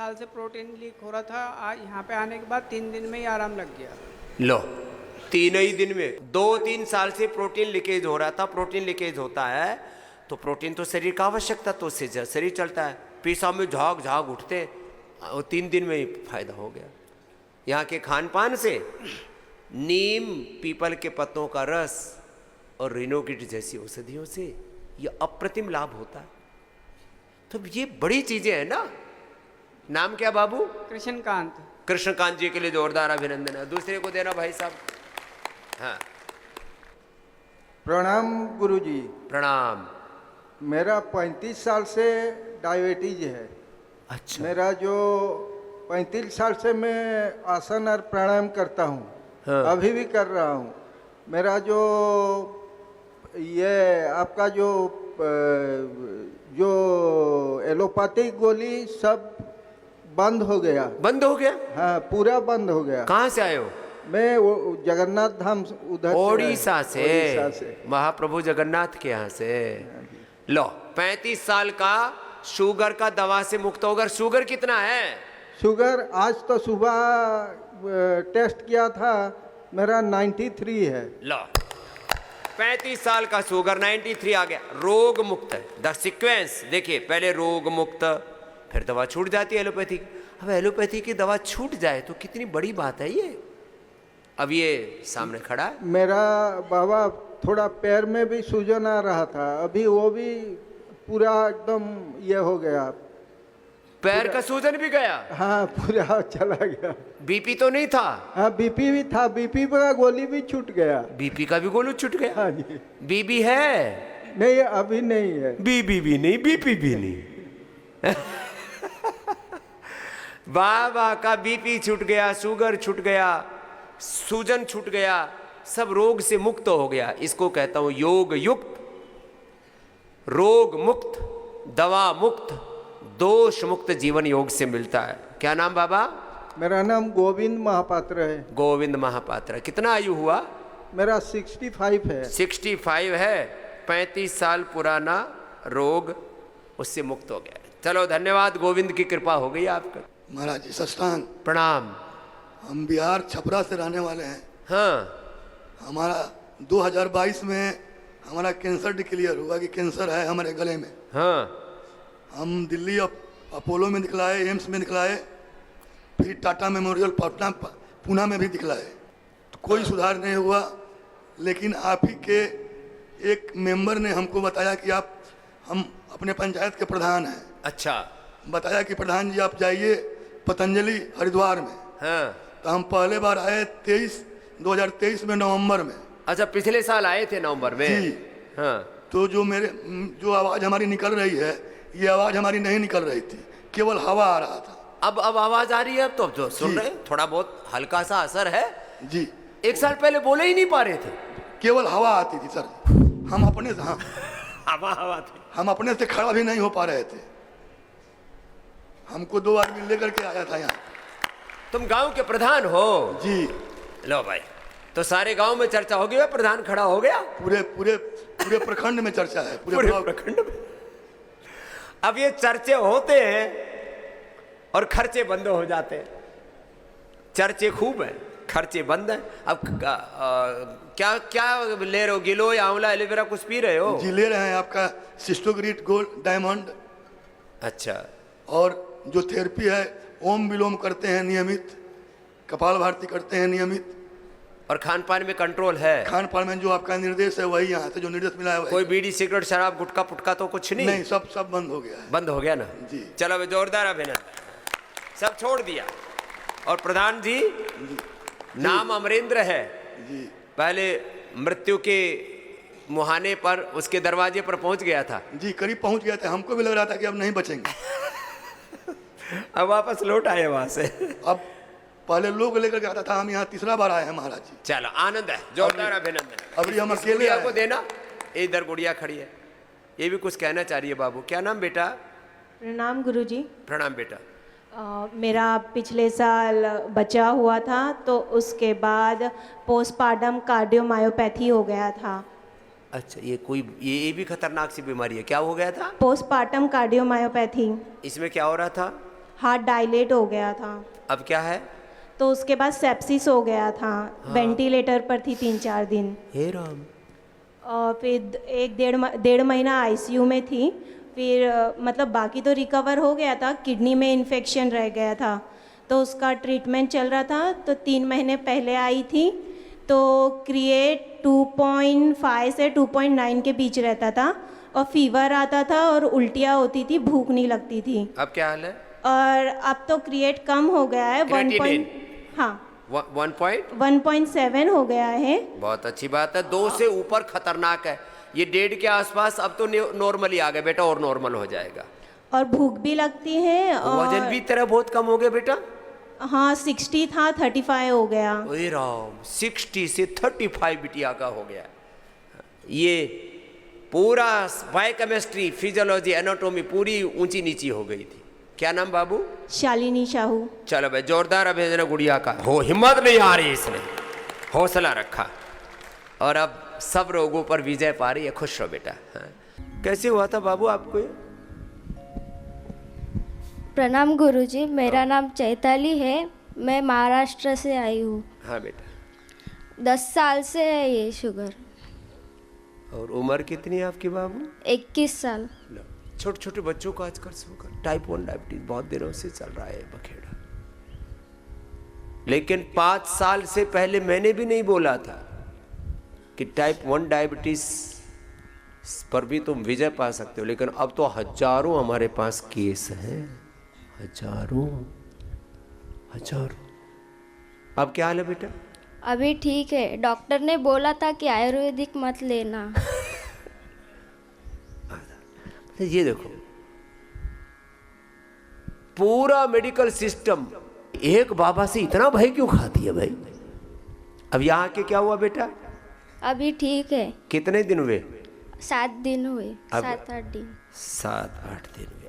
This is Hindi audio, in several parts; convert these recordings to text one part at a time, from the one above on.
साल से प्रोटीन लीक हो रहा था। यहाँ पे आने के बाद 3 दिन में ही आराम लग गया। लो, 3 ही दिन में? 2-3 साल से प्रोटीन लीकेज हो रहा था। प्रोटीन लीकेज होता है तो प्रोटीन तो शरीर का आवश्यकता, तो उससे शरीर चलता है। पेशाब में झाग झाग उठते, और 3 दिन में ही फायदा हो गया। यहाँ के खान पान से नीम पीपल के पत्तों का रस और रिनोकिट जैसी औषधियों से ये अप्रतिम लाभ होता है। तो ये बड़ी चीजें हैं ना। नाम क्या बाबू? कृष्णकांत। कृष्णकांत जी के लिए जोरदार अभिनंदन है। दूसरे को देना भाई साहब। हाँ, प्रणाम गुरुजी। प्रणाम। मेरा 35 साल से डायबिटीज है। अच्छा। मेरा जो 35 साल से मैं आसन और प्राणायाम करता हूँ। हाँ। अभी भी कर रहा हूँ। मेरा जो ये आपका जो एलोपैथिक गोली सब बंद हो गया। बंद हो गया? हाँ, पूरा बंद हो गया। कहाँ से आए हो? मैं जगन्नाथ धाम उधर ओडिशा से। ओडिशा से। महाप्रभु जगन्नाथ के यहाँ से। लो, 35 साल का शुगर का दवा से मुक्त होकर। शुगर कितना है? शुगर आज तो सुबह टेस्ट किया था, मेरा 93 है। लो, 35 साल का शुगर 93 आ गया। रोग मुक्त है। द सीक्वेंस देखिए, पहले रोग मुक्त, फिर दवा छूट जाती है एलोपैथी। अब एलोपैथी की दवा छूट जाए तो कितनी बड़ी बात है ये। अब ये सामने खड़ा है। मेरा बाबा थोड़ा पैर में भी सूजन आ रहा था, अभी वो भी पूरा एकदम ये हो गया। पैर का सूजन भी गया? हाँ, पूरा चला गया। बीपी तो नहीं था? हाँ, बीपी भी था, बीपी का गोली भी छूट गया। बीपी का भी गोली छूट गया? हाँ जी। बीबी है? नहीं, अभी नहीं है। बीबी भी नहीं, बीपी भी नहीं। बाबा का बीपी छूट गया, शुगर छूट गया, सूजन छूट गया, सब रोग से मुक्त हो गया। इसको कहता हूं योग युक्त, रोग मुक्त, दवा मुक्त, दोष मुक्त जीवन योग से मिलता है। क्या नाम बाबा? मेरा नाम गोविंद महापात्र है। गोविंद महापात्र। कितना आयु हुआ? मेरा 65 है। 65 है। 35 साल पुराना रोग उससे मुक्त हो गया। चलो, धन्यवाद, गोविंद की कृपा हो गई आपका। महाराज जी सष्टांग प्रणाम। हम बिहार छपरा से रहने वाले हैं। हाँ। हमारा 2022 में हमारा कैंसर डिक्लेयर हुआ कि कैंसर है हमारे गले में। हाँ। हम दिल्ली अपोलो में दिखलाए, एम्स में दिखलाए, फिर टाटा मेमोरियल पटना पूना में भी दिखलाए, तो कोई सुधार नहीं हुआ। लेकिन आप ही के एक मेंबर ने हमको बताया कि हम अपने पंचायत के प्रधान हैं। अच्छा। बताया कि प्रधान जी आप जाइए पतंजलि हरिद्वार में। हाँ। तो हम पहले बार आए 2023 में नवंबर में। अच्छा, पिछले साल आए थे नवंबर में? जी। हाँ। तो जो आवाज़ हमारी निकल रही है, ये आवाज़ हमारी नहीं निकल रही थी, केवल हवा आ रहा था। अब आवाज आ रही है? अब तो जो सुन रहे हैं, थोड़ा बहुत हल्का सा असर है। जी। 1 साल पहले बोले ही नहीं पा रहे थे। केवल हवा आती थी सर। हम अपने से हवा थी। हम अपने से खड़ा भी नहीं हो पा रहे थे। हमको 2 आदमी लेकर के आया था यहाँ। तुम गांव के प्रधान हो? जी। लो भाई, तो सारे गांव में चर्चा होगी, वह प्रधान खड़ा हो गया। पूरे पूरे पूरे प्रखंड में चर्चा है। पूरे प्रखंड में। अब ये चर्चे होते हैं और खर्चे बंद हो जाते हैं। चर्चे खूब हैं, खर्चे बंद हैं। अब क्या क्या ले रहे हो? गिलो या आंवला एलोवेरा कुछ पी रहे हो? जी, ले रहे हैं आपका सिस्टोग्रिट गोल्ड डायमंड। अच्छा। और जो थेरेपी है, ओम विलोम करते हैं नियमित, कपाल भारती करते हैं नियमित। और खान पान में कंट्रोल है? खान पान में जो आपका निर्देश है वही, यहाँ से जो निर्देश मिला है वही। कोई बीड़ी सिगरेट शराब गुटखा पुटका तो कुछ नहीं? नहीं, सब बंद हो गया है। बंद हो गया ना? जी। चलो वे जोरदार अभिनंदन। सब छोड़ दिया। और प्रधान जी, नाम अमरेंद्र है। जी। पहले मृत्यु के मुहाने पर, उसके दरवाजे पर पहुंच गया था। जी, करीब पहुंच गया था। हमको भी लग रहा था कि अब नहीं बचेंगे। अब वापस लौट आए वहां से। अब पहले लोग लेकर के आता था, हम यहाँ तीसरा बार आए हैं महाराज जी। चलो, आनंद है, जोरदार अभिनंदन। अभी हम इस अकेले गुड़िया आए। को देना। इधर गुड़िया खड़ी है, ये भी कुछ कहना चाह रही है। बाबू, क्या नाम बेटा? प्रणाम गुरुजी। प्रणाम बेटा। मेरा पिछले साल बचा हुआ था, तो उसके बाद पोस्टमार्टम कार्डियोमायोपैथी हो गया था। अच्छा, ये भी खतरनाक सी बीमारी है। क्या हो गया था? Postmortem cardiomyopathy. इसमें क्या हो रहा था? हार्ट डायलेट हो गया था। अब क्या है? तो उसके बाद सेप्सिस हो गया था। वेंटिलेटर पर थी 3-4 दिन। हे राम। और फिर 1-1.5 महीना आईसीयू में थी। फिर मतलब बाकी तो रिकवर हो गया था, किडनी में इन्फेक्शन रह गया था, तो उसका ट्रीटमेंट चल रहा था। तो 3 महीने पहले आई थी, तो क्रिएट 2.5 से 2.9 के बीच रहता था, और फीवर आता था और उल्टियाँ होती थी, भूख नहीं लगती थी। अब क्या हाल है? और अब तो क्रिएट कम हो गया है, 1.7 हो गया है। बहुत अच्छी बात है। 2 से ऊपर खतरनाक है, ये 1.5 के आसपास अब तो नॉर्मली आ गया बेटा, और नॉर्मल हो जाएगा। और भूख भी लगती है। और वजन भी तेरा बहुत कम हो गया बेटा। हाँ, 60 था, 35 हो गया। ओए राम, 60 से 35 बिटिया का हो गया। ये पूरा बायोकेमिस्ट्री, फिजियोलॉजी, एनाटॉमी पूरी ऊंची नीची हो गई थी। क्या नाम बाबू? शालिनी शाहू। चलो भाई, जोरदार अभिनंदन गुड़िया का। हो, हिम्मत नहीं आ रही, इसने हौसला रखा और अब सब रोगों पर विजय पा रही है। खुश रहो बेटा। हाँ। कैसे हुआ था बाबू आपको ये? प्रणाम गुरुजी, मेरा नाम चैताली है, मैं महाराष्ट्र से आई हूँ। हाँ बेटा। 10 साल से है ये शुगर। और उम्र कितनी है आपकी बाबू? 21 साल। छोटे छोटे बच्चों को आजकल शुगर, टाइप 1 डायबिटीज बहुत दिनों से चल रहा है बखेड़ा। लेकिन 5 साल से पहले मैंने भी नहीं बोला था कि टाइप 1 डायबिटीज पर भी तुम विजय पा सकते हो, लेकिन अब तो हजारों हमारे पास केस हैं, हजारों। अब क्या हाल है बेटा? अभी ठीक है, डॉक्टर ने बोला था कि आयुर्वेदिक मत लेना। तो ये देखो, पूरा मेडिकल सिस्टम एक बाबा से इतना भय क्यों खाती है भाई? अब यहाँ के क्या हुआ बेटा? अभी ठीक है। कितने दिन हुए? 7 दिन हुए। अब 7-8 दिन। 7-8 दिन हुए।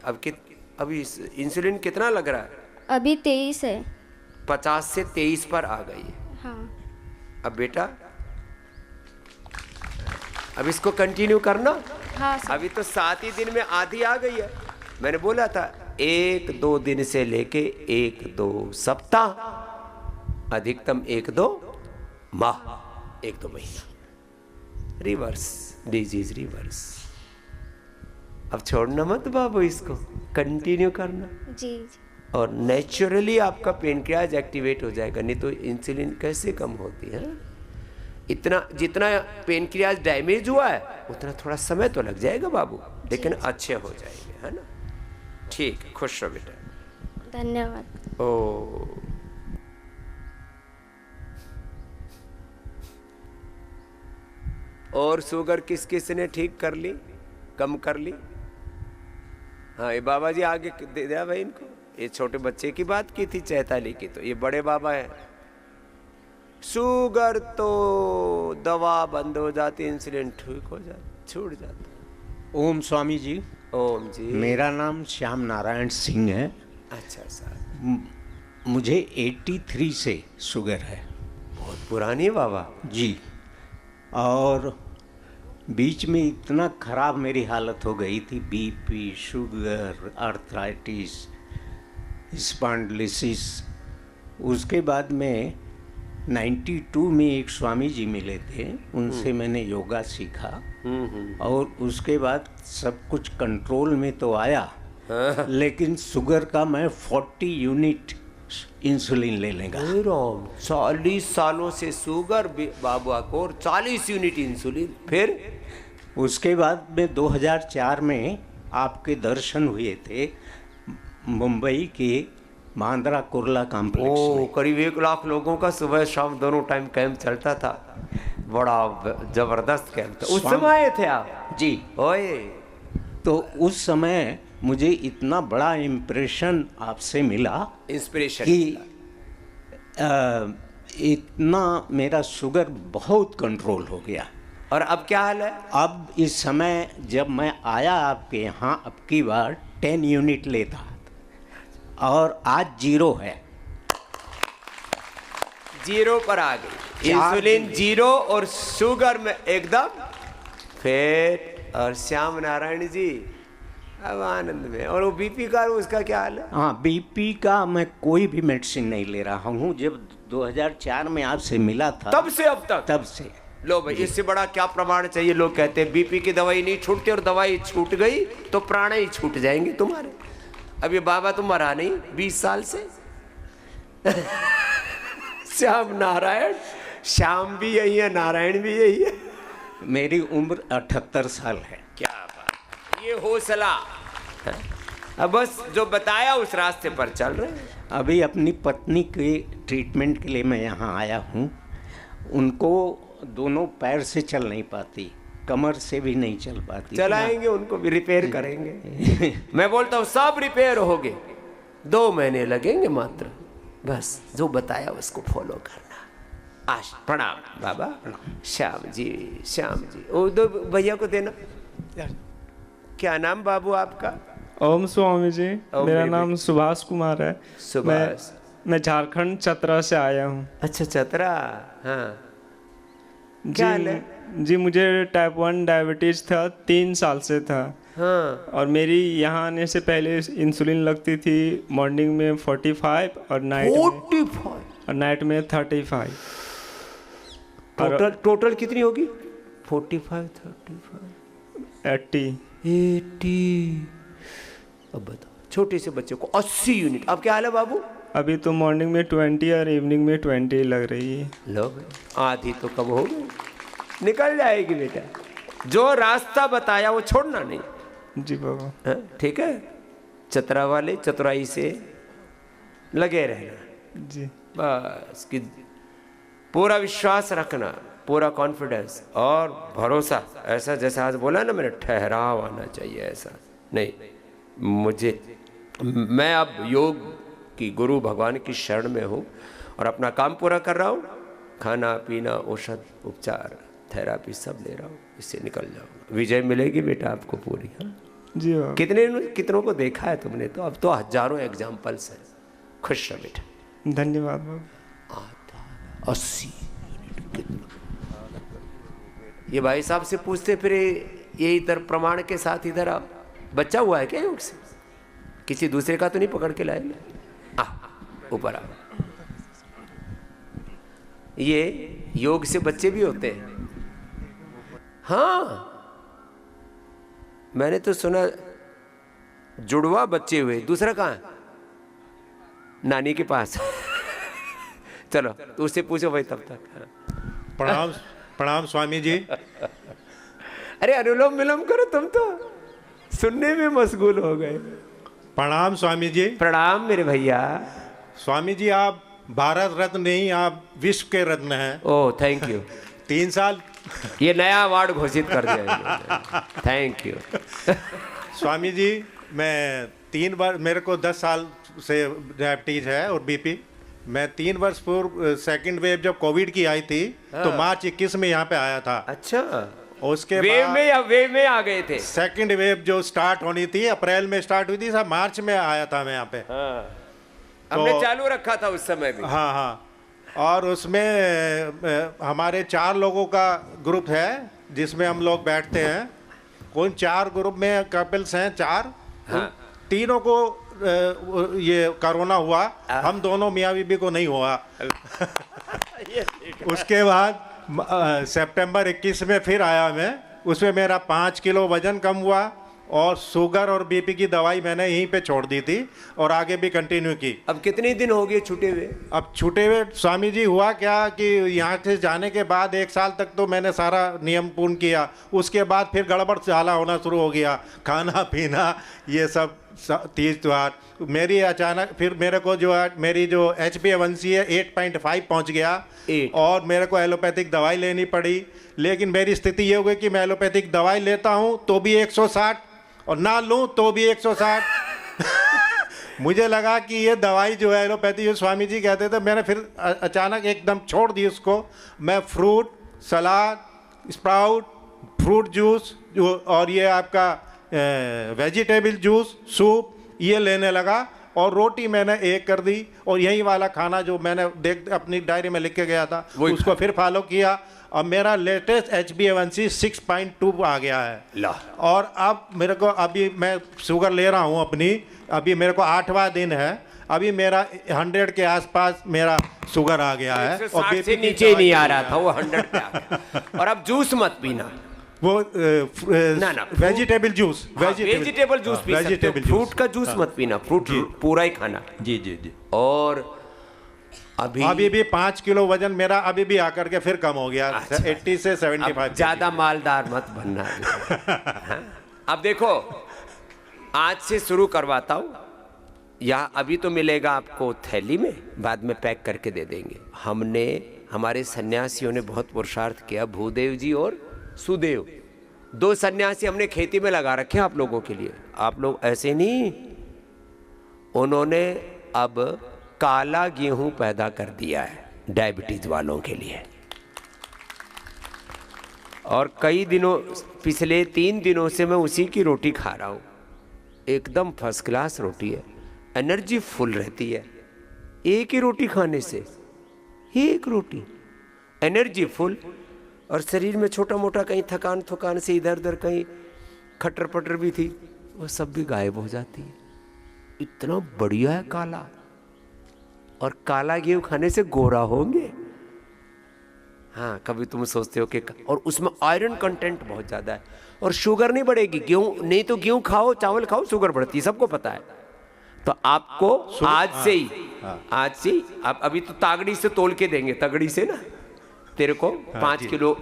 अभी इंसुलिन कितना लग रहा है? अभी 23 है। 50 से 23 पर आ गई है। हाँ। अब बेटा, अब इसको कंटिन्यू करना। हाँ सर। अभी तो 7 ही दिन में आधी आ गई है। मैंने बोला था 1-2 दिन से लेके 1-2 सप्ताह, अधिकतम 1-2 माह, 1-2 महीना। Reverse disease, reverse. अब छोड़ना मत बाबू, इसको कंटिन्यू करना। जी। और नेचुरली आपका पेनक्रियाज एक्टिवेट हो जाएगा, नहीं तो इंसुलिन कैसे कम होती है? इतना जितना पेनक्रियाज डैमेज हुआ है उतना थोड़ा समय तो लग जाएगा बाबू, लेकिन अच्छे हो जाएंगे, है ना? ठीक है, खुश रहो बेटा। धन्यवाद। ओ और शुगर किस किस ने ठीक कर ली, कम कर ली? हाँ, ये बाबा जी आगे दे दिया भाई इनको। ये छोटे बच्चे की बात की थी चैताली की, तो ये बड़े बाबा है। शुगर तो दवा बंद हो जाती, इंसुलिन ठीक हो जाती, छूट जाता। ओम स्वामी जी। ओम जी। मेरा नाम श्याम नारायण सिंह है। अच्छा सर। मुझे 83 से शुगर है। बहुत पुरानी बाबा जी। और बीच में इतना खराब मेरी हालत हो गई थी, बीपी, शुगर, आर्थराइटिस, स्पॉन्डिलिसिस। उसके बाद में 92 में एक स्वामी जी मिले थे, उनसे मैंने योगा सीखा। और उसके बाद सब कुछ कंट्रोल में तो आया, लेकिन शुगर का मैं 40 यूनिट इंसुलिन ले लेगा। 40 सालों से शुगर बाबा को, और 40 यूनिट इंसुलिन। फिर उसके बाद में 2004 में आपके दर्शन हुए थे मुंबई के मांद्रा कुर्ला कॉम्प्लेक्स में। करीब 1 लाख लोगों का सुबह शाम दोनों टाइम कैंप चलता था। बड़ा जबरदस्त कैंप था। उस समय आए थे आप? जी। ओए, तो उस समय मुझे इतना बड़ा इम्प्रेशन आपसे मिला, इंस्पिरेशन कि इतना मेरा शुगर बहुत कंट्रोल हो गया। और अब क्या हाल है? अब इस समय जब मैं आया आपके यहाँ, अब की बार 10 यूनिट लेता और आज 0 है। 0 पर आ गई, इंसुलिन 0 और शुगर में एकदम फिट। और श्याम नारायण जी, अब आनंद में। और वो बीपी का उसका क्या हाल है? हाँ, बीपी का मैं कोई भी मेडिसिन नहीं ले रहा हूँ। जब 2004 में आपसे मिला था तब से अब तक? तब से। लो भाई, इससे बड़ा क्या प्रमाण चाहिए? लोग कहते हैं बीपी की दवाई नहीं छूटती, और दवाई छूट गई तो प्राण ही छूट जाएंगे तुम्हारे। अब ये बाबा तुम मरा नहीं 20 साल से। श्याम नारायण, श्याम भी यही है, नारायण भी यही है। मेरी उम्र 78 साल है। क्या बात, ये हौसला। अब बस जो बताया उस रास्ते पर चल रहे हैं। अभी अपनी पत्नी के ट्रीटमेंट के लिए मैं यहाँ आया हूँ। उनको दोनों पैर से चल नहीं पाती, कमर से भी नहीं चल पाती। चलाएंगे, उनको भी रिपेयर करेंगे। मैं बोलता हूँ सब रिपेयर होगे, 2 महीने लगेंगे मात्र। बस जो बताया उसको फॉलो करना। आश प्रणाम बाबा। श्याम जी, श्याम जी, वो 2 भैया को देना। क्या नाम बाबू आपका? ओम स्वामी जी। ओम मेरा बेबी। नाम सुभाष कुमार है। सुभाष। मैं झारखंड चतरा से आया हूँ। अच्छा, चतरा। हाँ, क्या हाल है? जी, मुझे टाइप 1 डायबिटीज था, 3 साल से था। हाँ, और मेरी यहाँ आने से पहले इंसुलिन लगती थी, मॉर्निंग में 45 और नाइट 45 में 35। टोटल कितनी होगी? 45 35 80। अब बताओ, छोटे से बच्चे को 80 यूनिट। अब क्या हाल है बाबू? अभी तो मॉर्निंग में 20 और इवनिंग में 20 लग रही है। लो, आधी तो कब हो गई, निकल जाएगी बेटा। जो रास्ता बताया वो छोड़ना नहीं। जी बाबा। हाँ, ठीक है। चतरा वाले चतुराई से लगे रहना। जी। बस कि पूरा विश्वास रखना, पूरा कॉन्फिडेंस और भरोसा। ऐसा जैसा आज बोला ना मैंने, ठहराव आना चाहिए। ऐसा नहीं, मैं अब योग की गुरु भगवान की शरण में हूँ और अपना काम पूरा कर रहा हूँ। खाना पीना, औषध, उपचार, थेरापी सब ले रहा हूँ। इससे निकल जाऊँगा, विजय मिलेगी बेटा आपको पूरी। हाँ, जी बाबा। कितनों को देखा है तुमने, तो अब तो हजारों एग्जाम्पल्स हैं। खुश रहो बेटा। धन्यवाद बाबा। 80। ये भाई साहब से पूछते फिर ये इधर प्रमाण के साथ इधर आओ। बच्चा हुआ है क्या योग से? किसी दूसरे का तो नहीं पकड़ के लाए? ऊपर आओ। ये योग से बच्चे भी होते हैं। हाँ, मैंने तो सुना जुड़वा बच्चे हुए। दूसरा कहाँ है? नानी के पास। चलो तो उससे पूछो भाई तब तक। प्रणाम, प्रणाम स्वामी जी। अरे अनुलोम विलोम करो, तुम तो सुनने में मशगूल हो गए। प्रणाम स्वामी जी। प्रणाम मेरे भैया। स्वामी जी, आप भारत रत्न नहीं, आप विश्व के रत्न हैं। ओह, थैंक यू। 3 साल। ये नया अवार्ड घोषित कर दिया। Thank you. स्वामी जी, मैं 3 बार, मेरे को 10 साल से डायबिटीज है और बीपी। मैं 3 वर्ष पूर्व सेकंड वेव जब कोविड की आई थी तो मार्च 21 में यहाँ पे आया था। अच्छा, उसके वेव बाद में या वेव में आ गए थे? सेकंड वेव जो स्टार्ट होनी थी अप्रैल में स्टार्ट हुई थी, सब मार्च में आया था मैं यहाँ पे। हमने चालू रखा था उस समय भी। हाँ हाँ। और उसमें हमारे 4 लोगों का ग्रुप है जिसमें हम लोग बैठते हैं। कौन 4 ग्रुप में कपल्स हैं 4। हाँ। तीनों को ये कोरोना हुआ, हम दोनों मियाँ बीबी को नहीं हुआ। उसके बाद सितंबर 21 में फिर आया मैं, उसमें मेरा 5 किलो वजन कम हुआ और शुगर और बीपी की दवाई मैंने यहीं पे छोड़ दी थी और आगे भी कंटिन्यू की। अब कितने दिन हो गए छूटे हुए? अब छूटे हुए स्वामी जी हुआ क्या कि यहाँ से जाने के बाद 1 साल तक तो मैंने सारा नियम पूर्ण किया। उसके बाद फिर गड़बड़ चाला होना शुरू हो गया, खाना पीना ये सब, तीज त्योहार। मेरी अचानक फिर मेरे को जो मेरी जो HbA1c है 8.5 पहुँच गया 8। और मेरे को एलोपैथिक दवाई लेनी पड़ी। लेकिन मेरी स्थिति ये हो गई कि मैं एलोपैथिक दवाई लेता हूँ तो भी 160 और ना लूँ तो भी 160। मुझे लगा कि ये दवाई जो है एलोपैथी, जो स्वामी जी कहते थे, मैंने फिर अचानक एकदम छोड़ दी उसको। मैं fruit salad, sprout, fruit juice जो और ये आपका वेजिटेबल जूस, सूप ये लेने लगा और रोटी मैंने 1 कर दी और यही वाला खाना जो मैंने अपनी डायरी में लिख के गया था उसको फिर फॉलो किया। और मेरा लेटेस्ट HbA1c 6.2 आ गया है। ला। और अब मेरे को, अभी मैं शुगर ले रहा हूँ अपनी, अभी मेरे को 8वां दिन है, अभी मेरा 100 के आसपास मेरा शुगर आ गया है। और 160 से BP की नीचे ही नहीं आ दवाई रहा था, वो 100 पे आ गया। और अब जूस मत पीना, वो ना, vegetable juice, vegetable juice P सकते हो, फ्रूट का जूस मत पीना, फ्रूट पूरा ही खाना। जी जी जी। और अभी भी 5 किलो वजन मेरा अभी भी आकर के फिर कम हो गया। अच्छा। 80 से 75। ज्यादा मालदार मत बनना। हाँ? अब देखो, आज से शुरू करवाता हूं। यहाँ अभी तो मिलेगा आपको थैली में, बाद में पैक करके दे देंगे। हमारे सन्यासियों ने बहुत पुरुषार्थ किया, भूदेव जी और सुदेव, 2 सन्यासी हमने खेती में लगा रखे हैं आप लोगों के लिए। आप लोग ऐसे नहीं, उन्होंने अब काला गेहूं पैदा कर दिया है डायबिटीज वालों के लिए। और कई दिनों, पिछले 3 दिनों से मैं उसी की रोटी खा रहा हूं। एकदम फर्स्ट क्लास रोटी है, एनर्जी फुल रहती है। एक ही रोटी खाने से, एक रोटी, एनर्जी फुल। और शरीर में छोटा मोटा कहीं थकान से इधर उधर कहीं खटर पटर भी थी, वो सब भी गायब हो जाती है। इतना बढ़िया है काला। और काला गेहूं खाने से गोरा होंगे। हाँ, कभी तुम सोचते हो कि, और उसमें आयरन कंटेंट बहुत ज़्यादा है और शुगर नहीं बढ़ेगी। गेहूं नहीं तो गेहूं खाओ, चावल खाओ, शुगर बढ़ती है, सबको पता है। तो आपको आज से ही, आप अभी तो तागड़ी से तोल के देंगे, तगड़ी से ना, तेरे को 5 किलो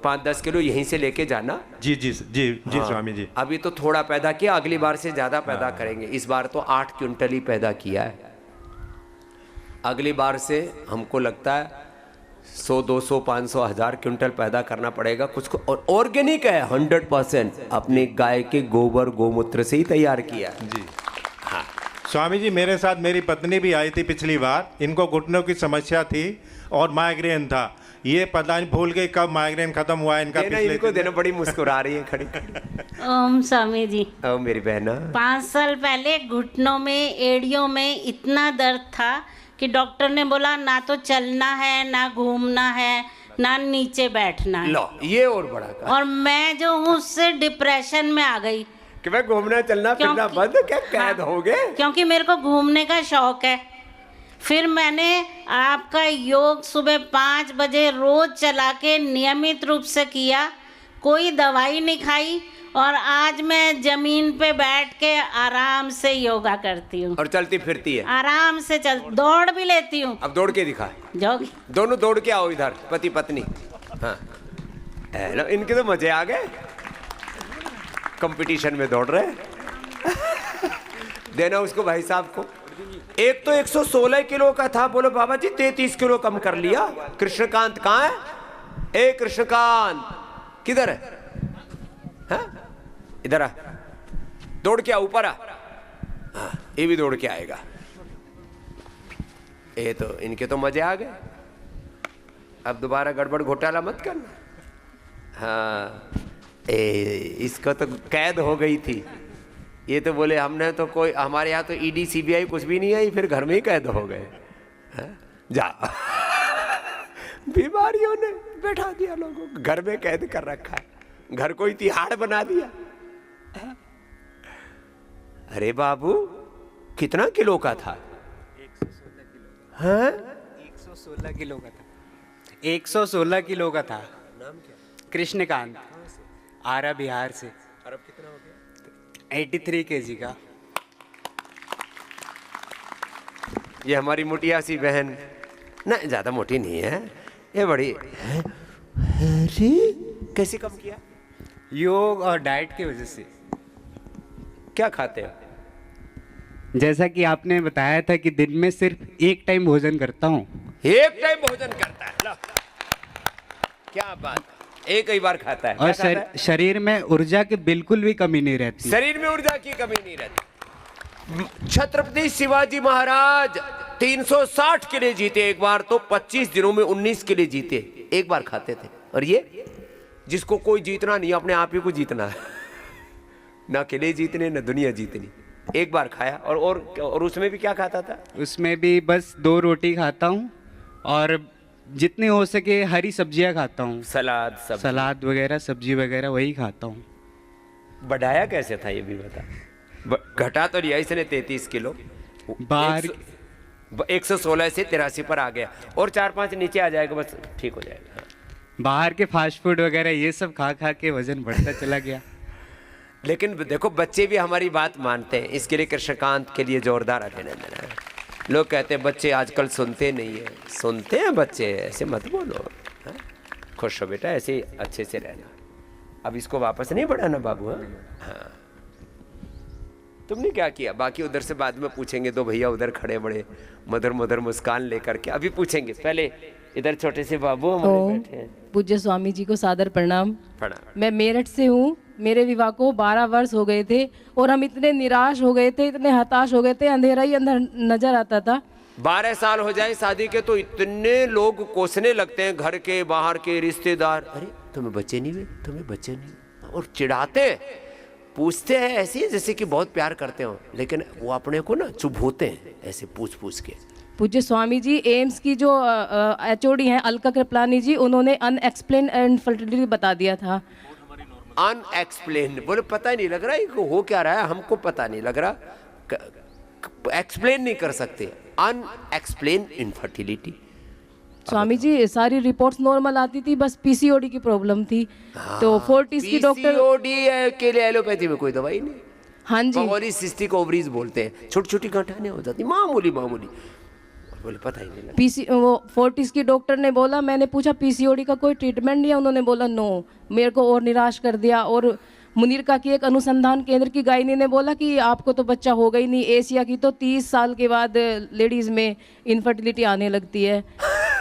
5-10 किलो यहीं से लेके जाना। जी जी जी जी स्वामी जी। अभी तो थोड़ा पैदा किया, अगली बार से ज़्यादा पैदा करेंगे। इस बार तो 8 क्विंटल ही पैदा किया है। अगली बार से हमको लगता है 100, 200, 500, 1000 क्विंटल पैदा करना पड़ेगा कुछ को। और ऑर्गेनिक है, 100% अपने गाय के गोबर गोमूत्र से ही तैयार किया है। जी हाँ स्वामी जी, मेरे साथ मेरी पत्नी भी आई थी पिछली बार। इनको घुटनों की समस्या थी और माइग्रेन था। ये पता नहीं भूल गई कब माइग्रेन खत्म हुआ इनका। इनको देना, बड़ी मुस्कुरा रही है खड़ी। ओम स्वामी जी। ओ मेरी बहना, 5 साल पहले घुटनों में, एड़ियों में इतना दर्द था कि डॉक्टर ने बोला ना तो चलना है, ना घूमना है, ना नीचे बैठना है। लो, ये और बड़ा का। और मैं जो हूँ उससे डिप्रेशन में आ गई कि मैं घूमना चलना फिरना बंद, क्या कैद हो गए? क्योंकि मेरे को घूमने का शौक है। फिर मैंने आपका योग सुबह 5 बजे रोज चला के नियमित रूप से किया, कोई दवाई नहीं खाई। और आज मैं जमीन पे बैठ के आराम से योगा करती हूँ। और चलती फिरती है आराम से, दौड़ भी लेती हूँ। अब दौड़ के दिखा, जोगी दोनों दौड़ के आओ इधर, पति पत्नी। हाँ, इनके तो मजे आ गए, कंपटीशन में दौड़ रहे। देना उसको भाई साहब को। एक तो 116 किलो का था, बोलो बाबा जी 33 किलो कम कर लिया। कृष्णकांत कहाँ है? ए कृष्णकांत किधर है? हाँ? इधर आ, दौड़ के आ, ऊपर आ। हाँ, ये भी दौड़ के आएगा। ये तो इनके तो मजे आ गए। अब दोबारा गड़बड़ घोटाला मत करना। हाँ, इसको तो कैद हो गई थी। ये तो बोले हमने तो कोई, हमारे यहाँ तो ईडी सीबीआई कुछ भी नहीं आई, फिर घर में ही कैद हो गए। जा बीमारियों ने बैठा दिया लोगों को, घर में कैद कर रखा है, घर को ही तिहाड़ बना दिया। अरे बाबू, कितना किलो का था? 116 किलो का था। 116 किलो का था। नाम क्या? कृष्णकांत, आरा बिहार से। और अब कितना हो गया? 83 kg का। ये हमारी मोटिया सी बहन ना, ज्यादा मोटी नहीं है, ये बड़ी है। अरे कैसे कम किया? योग और डाइट की वजह से। क्या खाते हो? जैसा कि आपने बताया था कि दिन में सिर्फ एक टाइम भोजन करता हूँ। एक टाइम भोजन करता है? लो, क्या बात है, एक ही बार खाता है। और क्या खाता है? शरीर में ऊर्जा की बिल्कुल भी कमी नहीं रहती। शरीर में ऊर्जा की कमी नहीं रहती। छत्रपति शिवाजी महाराज 360 किले जीते एक बार, तो 25 दिनों में 19 किले जीते, एक बार खाते थे। और ये जिसको कोई जीतना नहीं, अपने आप ही को जीतना है, ना किले जीतने ना दुनिया जीतनी, एक बार खाया। और उसमें भी क्या खाता था? उसमें भी बस 2 रोटी खाता हूँ और जितनी हो सके हरी सब्जियां खाता हूँ, सलाद सब सलाद वगैरह, सब्जी वगैरह वही खाता हूँ। बढ़ाया कैसे था ये भी बता। घटा तो लिया इसने 33 किलो, बाहर 116 से 83 पर आ गया, और 4-5 नीचे आ जाएगा, बस ठीक हो जाएगा। बाहर के फास्ट फूड वगैरह ये सब खा खा के वजन बढ़ता चला गया। लेकिन देखो बच्चे भी हमारी बात मानते हैं, इसके लिए कृष्णकांत के लिए जोरदार अभिनंदन है। लोग कहते हैं बच्चे आजकल सुनते नहीं है, सुनते हैं बच्चे, ऐसे मत बोलो। हाँ? खुश हो बेटा, ऐसे अच्छे से रहना। अब इसको वापस नहीं बढ़ाना बाबू। हाँ, तुमने क्या किया? बाकी उधर से बाद में पूछेंगे, दो भैया उधर खड़े बड़े मधुर मधुर मुस्कान लेकर के, अभी पूछेंगे। पहले इधर छोटे से बाबू हमारे बैठे हैं। पूज्य स्वामी जी को सादर प्रणाम। प्रणाम। मैं मेरठ से हूँ। मेरे विवाह को 12 वर्ष हो गए थे और हम इतने निराश हो गए थे, इतने हताश हो गए थे, अंधेरा ही अंदर नजर आता था। 12 साल हो जाए शादी के तो इतने लोग कोसने लगते हैं, घर के बाहर के रिश्तेदार, अरे तुम्हें बच्चे नहीं हुए, तुम्हें बच्चे नहीं हुए, और चिढ़ाते हैं, पूछते हैं ऐसे जैसे कि बहुत प्यार करते हो, लेकिन वो अपने को ना चुप होते हैं ऐसे पूछ पूछ के। पूज्य स्वामी जी, एम्स की जो एचओडी हैं अलका कृपलानी जी, उन्होंने अनएक्सप्लेन इनफर्टिलिटी बता दिया था। अनएक्सप्लेन बोले, पता ही नहीं लग रहा है हो क्या रहा है, हमको पता नहीं लग रहा, एक्सप्लेन नहीं कर सकते। Unexplained infertility. स्वामी जी, सारी रिपोर्ट्स नॉर्मल आती थी, बस पीसीओडी की प्रॉब्लम थी। तो फोर्टिस की डॉक्टर, पीसीओडी के लिए एलोपैथी में कोई दवाई नहीं। हाँ जी, पॉलीसिस्टिक ओवरीज बोलते हैं, छोटी छोटी गांठें हो जाती, मामूली मामूली, बोले पता ही नहीं लगा। वो फोर्टिस की डॉक्टर ने बोला, मैंने पूछा पीसीओडी का कोई ट्रीटमेंट नहीं है, उन्होंने बोला नो। मेरे को और निराश कर दिया। और मुनीरका की एक अनुसंधान केंद्र की गायनी ने बोला कि आपको तो बच्चा होगा ही नहीं। एशिया की तो 30 साल के बाद लेडीज में इनफर्टिलिटी आने लगती है।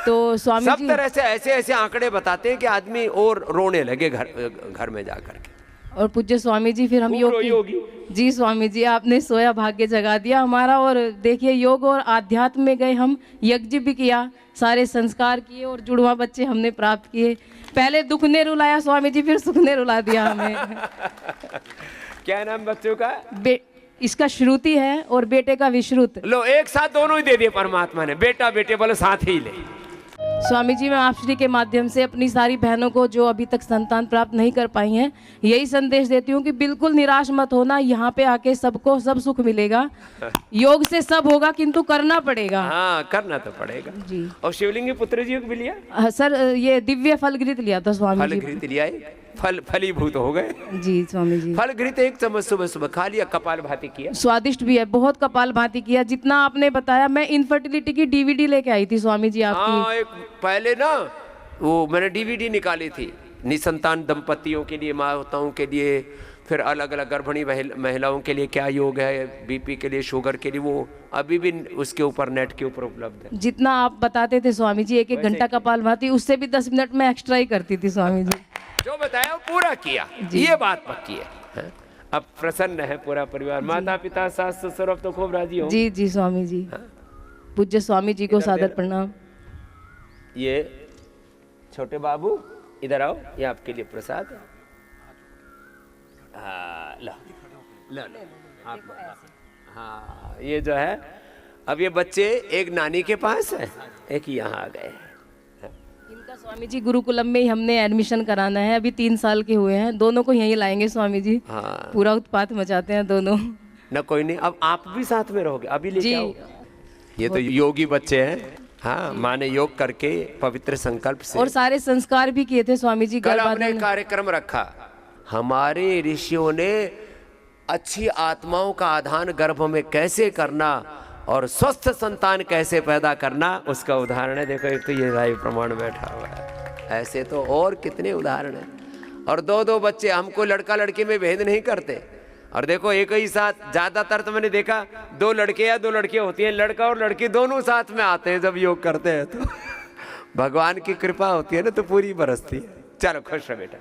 तो स्वामी सब जी तरह से ऐसे ऐसे आंकड़े बताते हैं कि आदमी और रोने लगे घर में जाकर के। और पूज्य स्वामी जी, फिर हम योग जी स्वामी जी, आपने सोया भाग्य जगा दिया हमारा। और देखिए, योग और आध्यात्म में गए हम, यज्ञ भी किया, सारे संस्कार किए और जुड़वा बच्चे हमने प्राप्त किए। पहले दुख ने रुलाया स्वामी जी, फिर सुख ने रुला दिया हमें। क्या नाम बच्चों का? इसका श्रुति है और बेटे का विश्रुत। लो, एक साथ दोनों ही दे दिए परमात्मा ने, बेटा बेटे बोले साथ ही ले। स्वामी जी, मैं आप श्री के माध्यम से अपनी सारी बहनों को जो अभी तक संतान प्राप्त नहीं कर पाई हैं, यही संदेश देती हूँ कि बिल्कुल निराश मत होना। यहाँ पे आके सबको सब सुख मिलेगा। योग से सब होगा, किंतु करना पड़ेगा। हाँ, करना तो पड़ेगा जी। और शिवलिंग पुत्र जी को भी लिया? सर, ये दिव्य फल घृत लिया था स्वामी जी। फल घृत लिया, फलीभूत हो गए जी स्वामी जी। फल घृत 1 चम्मच सुबह सुबह खा लिया, कपाल भाती किया। स्वादिष्ट भी है, बहुत कपाल भाती किया। जितना आपने बताया, मैं इनफर्टिलिटी की डीवीडी लेके आई थी स्वामी जी आपकी। हाँ, एक पहले ना वो मैंने डीवीडी निकाली थी निसंतान दंपतियों के लिए, माताओं के लिए, फिर अलग अलग गर्भिणी महिलाओं के लिए क्या योग है, बीपी के लिए, शुगर के लिए, वो अभी भी उसके ऊपर नेट के ऊपर उपलब्ध है। जितना आप बताते थे स्वामी जी, 1-1 घंटा कपाल भाती, उससे भी 10 मिनट में एक्स्ट्रा ही करती थी स्वामी जी। जो बताया वो पूरा किया, ये बात पक्की है। अब प्रसन्न है पूरा परिवार, माता पिता सास ससुर अब तो खूब राजी हो। जी जी स्वामी जी। पूज्य स्वामी जी को सादर प्रणाम। ये छोटे बाबू इधर आओ, ये आपके लिए प्रसाद है। लो लो लो, हाँ, ये जो है, अब ये बच्चे एक नानी के पास है, एक यहाँ आ गए। इनका स्वामी जी गुरुकुलम में ही हमने एडमिशन कराना है, अभी 3 साल के हुए हैं। दोनों को यहीं लाएंगे स्वामी जी। हाँ, पूरा उत्पात मचाते हैं दोनों। न कोई नहीं, अब आप भी साथ में रहोगे, अभी लेके आओ। ये तो योगी बच्चे हैं। हाँ, माँ ने योग करके पवित्र संकल्प से और सारे संस्कार भी किए थे स्वामी जी। कल हमने कार्यक्रम रखा, हमारे ऋषियों ने अच्छी आत्माओं का आधान गर्भ में कैसे करना और स्वस्थ संतान कैसे पैदा करना, उसका उदाहरण है। देखो, एक तो ये लाइव प्रमाण बैठा हुआ है, ऐसे तो और कितने उदाहरण हैं। और 2-2 बच्चे, हमको लड़का लड़की में भेद नहीं करते। और देखो, एक ही साथ, ज्यादातर तो मैंने देखा 2 लड़के या 2 लड़कियां होती हैं, लड़का और लड़की दोनों साथ में आते हैं जब योग करते हैं। तो भगवान की कृपा होती है ना, तो पूरी बरसती है। चलो, खुश रहो बेटा।